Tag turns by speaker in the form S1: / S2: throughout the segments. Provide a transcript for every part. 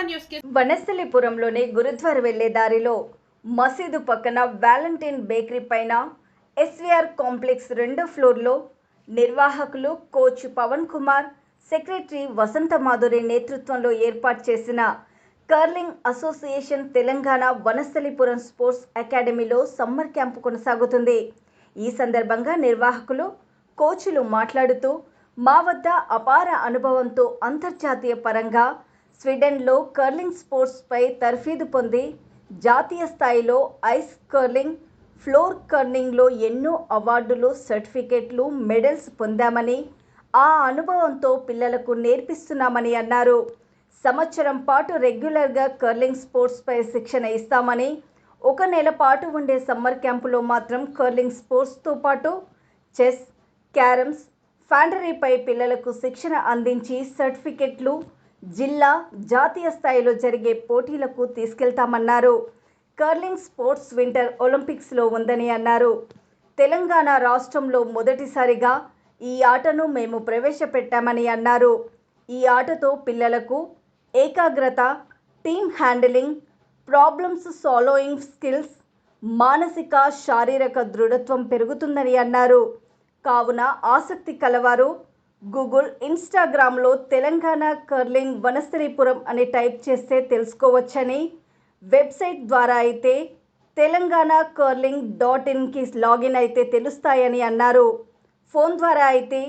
S1: News కి
S2: వనస్థలిపురంలోని గురుద్వార వెళ్లే దారిలో మసీదు పక్కన వాలంటైన్ బేకరీ పైన ఎస్వీఆర్ కాంప్లెక్స్ 2వ ఫ్లోర్లో నిర్వాహకులు కోచ్ పవన్ కుమార్, సెక్రటరీ వసంత మాధురి నేతృత్వంలో ఏర్పాటు చేసిన curling association Telangana Vanasthalipuram sports అకాడమీలో సమ్మర్ క్యాంపు కొనసాగుతుంది. ఈ సందర్భంగా నిర్వాహకులు, కోచ్లు మాట్లాడుతూ మా వద్ద అపార అనుభవంతో అంతర్జాతీయ పరంగా స్వీడన్లో కర్లింగ్ స్పోర్ట్స్పై తర్ఫీదు పొంది జాతీయ స్థాయిలో ఐస్ కర్లింగ్, ఫ్లోర్ కర్లింగ్లో ఎన్నో అవార్డులు, సర్టిఫికెట్లు, మెడల్స్ పొందామని, ఆ అనుభవంతో పిల్లలకు నేర్పిస్తున్నామని అన్నారు. సంవత్సరం పాటు రెగ్యులర్గా కర్లింగ్ స్పోర్ట్స్పై శిక్షణ ఇస్తామని, 1 నెల పాటు ఉండే సమ్మర్ క్యాంపులో మాత్రం కర్లింగ్ స్పోర్ట్స్తో పాటు చెస్, క్యారమ్స్, ఫ్యాండరీపై పిల్లలకు శిక్షణ అందించి సర్టిఫికెట్లు, జిల్లా, జాతీయ స్థాయిలో జరిగే పోటీలకు తీసుకెళ్తామన్నారు. కర్లింగ్ స్పోర్ట్స్ వింటర్ ఒలింపిక్స్లో ఉందని అన్నారు. తెలంగాణ రాష్ట్రంలో మొదటిసారిగా ఈ ఆటను మేము ప్రవేశపెట్టామని అన్నారు. ఈ ఆటతో పిల్లలకు ఏకాగ్రత, team handling, problems solving skills, మానసిక, శారీరక దృఢత్వం పెరుగుతుందని అన్నారు. కావున ఆసక్తి కలవారు గూగుల్, ఇన్స్టాగ్రామ్లో తెలంగాణ కర్లింగ్ వనస్థలిపురం అని టైప్ చేస్తే తెలుసుకోవచ్చని, వెబ్సైట్ ద్వారా అయితే తెలంగాణ curling.inకి లాగిన్ అయితే తెలుస్తాయని అన్నారు. ఫోన్ ద్వారా అయితే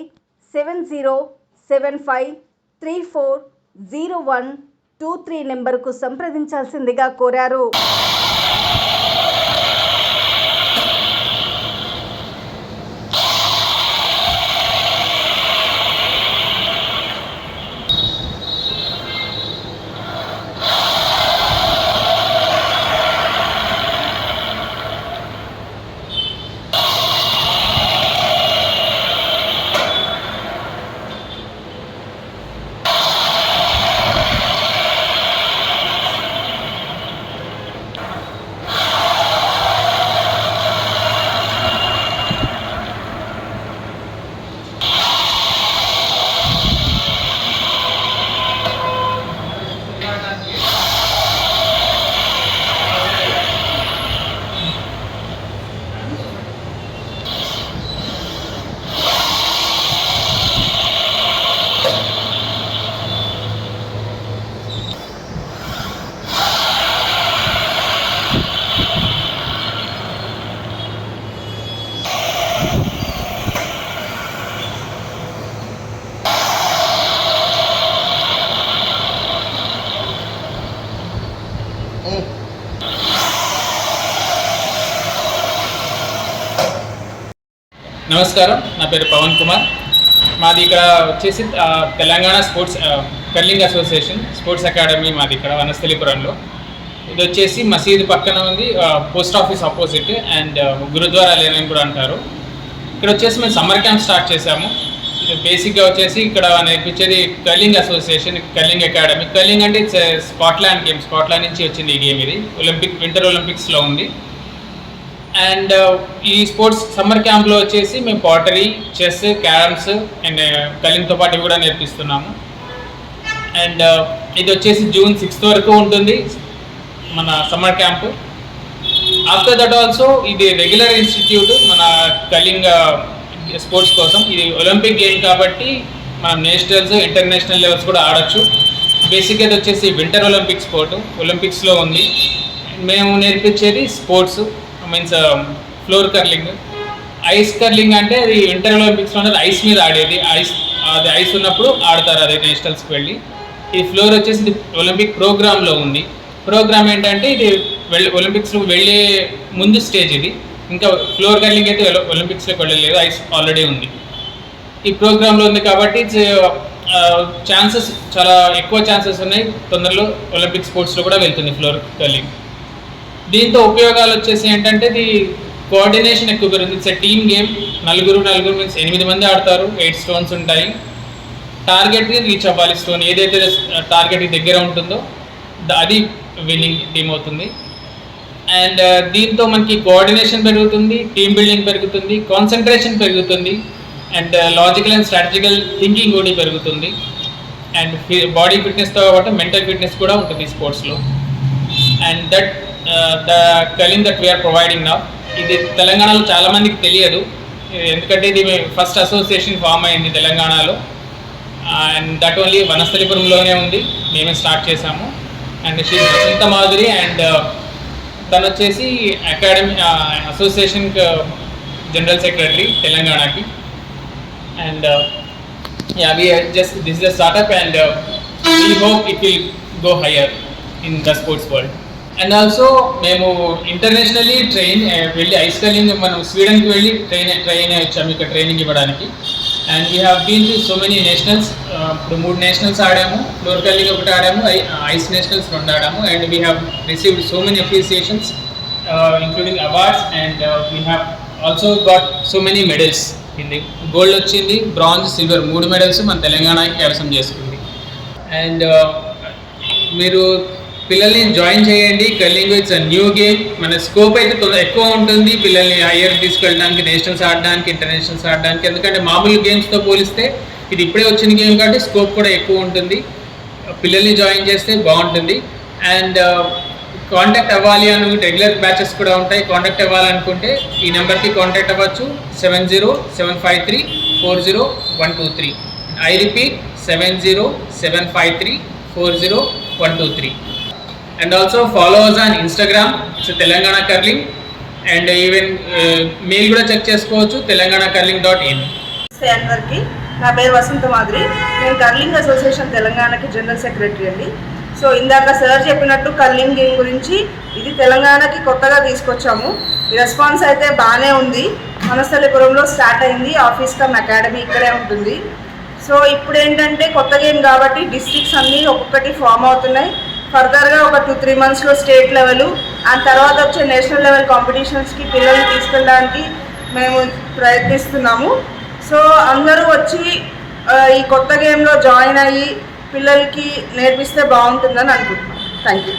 S2: 7075340123 నెంబర్కు సంప్రదించాల్సిందిగా కోరారు.
S3: నమస్కారం, నా పేరు పవన్ కుమార్. మాది ఇక్కడ వచ్చేసి Telangana sports curling association sports academy మాది ఇక్కడ వనస్థలిపురంలో. ఇది వచ్చేసి మసీదు పక్కన ఉంది, post office opposite and Gurudwara lane అని కూడా అంటారు. ఇక్కడ వచ్చేసి మేము సమ్మర్ క్యాంప్ స్టార్ట్ చేసాము. బేసిక్గా వచ్చేసి ఇక్కడ నేర్పించేది curling association, curling academy. Curling అంటే ఇట్స్ స్కాట్లాండ్ గేమ్, స్కాట్లాండ్ నుంచి వచ్చింది ఈ గేమ్. ఇది వింటర్ ఒలింపిక్స్లో ఉంది. అండ్ ఈ స్పోర్ట్స్ సమ్మర్ క్యాంప్లో వచ్చేసి మేము పాటరీ, చెస్, క్యారమ్స్ అండ్ కర్లింగ్తో పాటు కూడా నేర్పిస్తున్నాము. అండ్ ఇది వచ్చేసి జూన్ 6th వరకు ఉంటుంది మన summer camp. After that also ఇది రెగ్యులర్ ఇన్స్టిట్యూట్ మన కర్లింగ్ స్పోర్ట్స్ కోసం. ఇది ఒలింపిక్ గేమ్ కాబట్టి మనం నేషనల్స్, ఇంటర్నేషనల్ లెవెల్స్ కూడా ఆడచ్చు. బేసిక్గా ఇది వచ్చేసి వింటర్ ఒలింపిక్ స్పోర్ట్, ఒలింపిక్స్లో ఉంది. మేము నేర్పించేది sports means floor curling. Ice curling అంటే అది వింటర్ ఒలింపిక్స్లో ఉన్నది ఐస్ మీద ఆడేది. అది ఐస్ ఉన్నప్పుడు ఆడతారు, అది నేషనల్స్కి వెళ్ళి. ఈ ఫ్లోర్ వచ్చేసి ఇది ఒలింపిక్ ప్రోగ్రాంలో ఉంది. ప్రోగ్రామ్ ఏంటంటే ఇది ఒలింపిక్స్లో వెళ్ళే ముందు స్టేజ్ ఇది. ఇంకా ఫ్లోర్ కర్లింగ్ అయితే ఒలింపిక్స్లోకి వెళ్ళలేదు, ఐస్ ఆల్రెడీ ఉంది. ఈ ప్రోగ్రాంలో ఉంది కాబట్టి ఛాన్సెస్ చాలా ఎక్కువ ఛాన్సెస్ ఉన్నాయి. తొందరలో ఒలింపిక్ స్పోర్ట్స్లో కూడా వెళ్తుంది ఫ్లోర్ కర్లింగ్. దీంతో ఉపయోగాలు వచ్చేసి ఏంటంటే ఇది కోఆర్డినేషన్ ఎక్కువ పెరుగుతుంది. It's team game. నలుగురు మీన్స్ 8 మంది ఆడతారు. 8 స్టోన్స్ ఉంటాయి. టార్గెట్ని రీచ్ అవ్వాలి. స్టోన్ ఏదైతే టార్గెట్కి దగ్గర ఉంటుందో అది విన్నింగ్ టీమ్ అవుతుంది. అండ్ దీంతో మనకి కోఆర్డినేషన్ పెరుగుతుంది, టీమ్ బిల్డింగ్ పెరుగుతుంది, కాన్సన్ట్రేషన్ పెరుగుతుంది, and logical and strategical thinking కూడా పెరుగుతుంది. అండ్ బాడీ ఫిట్నెస్తో పాటు మెంటల్ ఫిట్నెస్ కూడా ఉంటుంది స్పోర్ట్స్లో. And that the curling that we're providing now, ఇది తెలంగాణలో చాలామందికి తెలియదు, ఎందుకంటే ఇది ఫస్ట్ అసోసియేషన్ ఫామ్ అయింది తెలంగాణలో. అండ్ దట్ ఓన్లీ వనస్థలిపురంలోనే ఉంది, మేమే స్టార్ట్ చేసాము. అండ్ శ్రీ వసంత మాధురి అండ్ తను వచ్చేసి అకాడమీ అసోసియేషన్ జనరల్ సెక్రటరీ తెలంగాణకి. And we are just, this is a startup and we hope it will go higher in the sports world. And also మేము internationally వెళ్ళి ice curling మనం స్వీడన్కి వెళ్ళి train అయ్యాము ఇక్కడ ట్రైనింగ్ ఇవ్వడానికి. And we have been to so many nationals, ఇప్పుడు 3 nationals ఆడాము, ఫ్లోర్ కర్లింగ్ ఒకటి ఆడాము, ఐస్ నేషనల్స్ 2 ఆడాము. And we have received so many appreciations including awards. And we have also got so many medals. ఇది gold వచ్చింది, bronze, silver 3 medals మన తెలంగాణకి కైవసం చేసుకుంది. అండ్ మీరు పిల్లల్ని జాయిన్ చేయండి, curling it's a new game. మన స్కోప్ అయితే ఎక్కువ ఉంటుంది పిల్లల్ని హయ్యర్ తీసుకెళ్ళడానికి, నేషనల్స్ ఆడడానికి, ఇంటర్నేషనల్స్ ఆడడానికి. ఎందుకంటే మామూలు గేమ్స్తో పోలిస్తే ఇది ఇప్పుడే వచ్చిన గేమ్ కాబట్టి స్కోప్ కూడా ఎక్కువ ఉంటుంది. పిల్లల్ని జాయిన్ చేస్తే బాగుంటుంది. అండ్ కాంటాక్ట్ అవ్వాలి అని రెగ్యులర్ బ్యాచెస్ కూడా ఉంటాయి. కాంటాక్ట్ అవ్వాలనుకుంటే ఈ నెంబర్కి కాంటాక్ట్ అవ్వచ్చు, 7075340123. I repeat 7075340123. And also follow us on Instagram, it's Telangana Curling, and even mail కూడా చెక్ చేసుకోవచ్చు, telanganacurling.in.
S1: అందరికీ నా పేరు వసంత మాధురి, నేను కర్లింగ్ అసోసియేషన్ తెలంగాణకి జనరల్ సెక్రటరీ అండి. సో ఇందాక సార్ చెప్పినట్టు కర్లింగ్ గేమ్ గురించి ఇది తెలంగాణకి కొత్తగా తీసుకొచ్చాము. రెస్పాన్స్ అయితే బాగానే ఉంది. వనస్థలిపురంలో స్టార్ట్ అయింది, ఆఫీస్ కమ్ అకాడమీ ఇక్కడే ఉంటుంది. సో ఇప్పుడు ఏంటంటే కొత్త గేమ్ కాబట్టి డిస్ట్రిక్ట్స్ అన్నీ ఒక్కొక్కటి ఫామ్ అవుతున్నాయి. ఫర్దర్గా ఒక 2-3 మంత్స్లో స్టేట్ లెవెల్, ఆ తర్వాత వచ్చే నేషనల్ లెవెల్ కాంపిటీషన్స్కి పిల్లల్ని తీసుకెళ్ళడానికి మేము ప్రయత్నిస్తున్నాము. సో అందరూ వచ్చి ఈ కొత్త గేమ్లో జాయిన్ అయ్యి పిల్లలకి నేర్పిస్తే బాగుంటుందని అనుకుంటున్నాం. Thank you.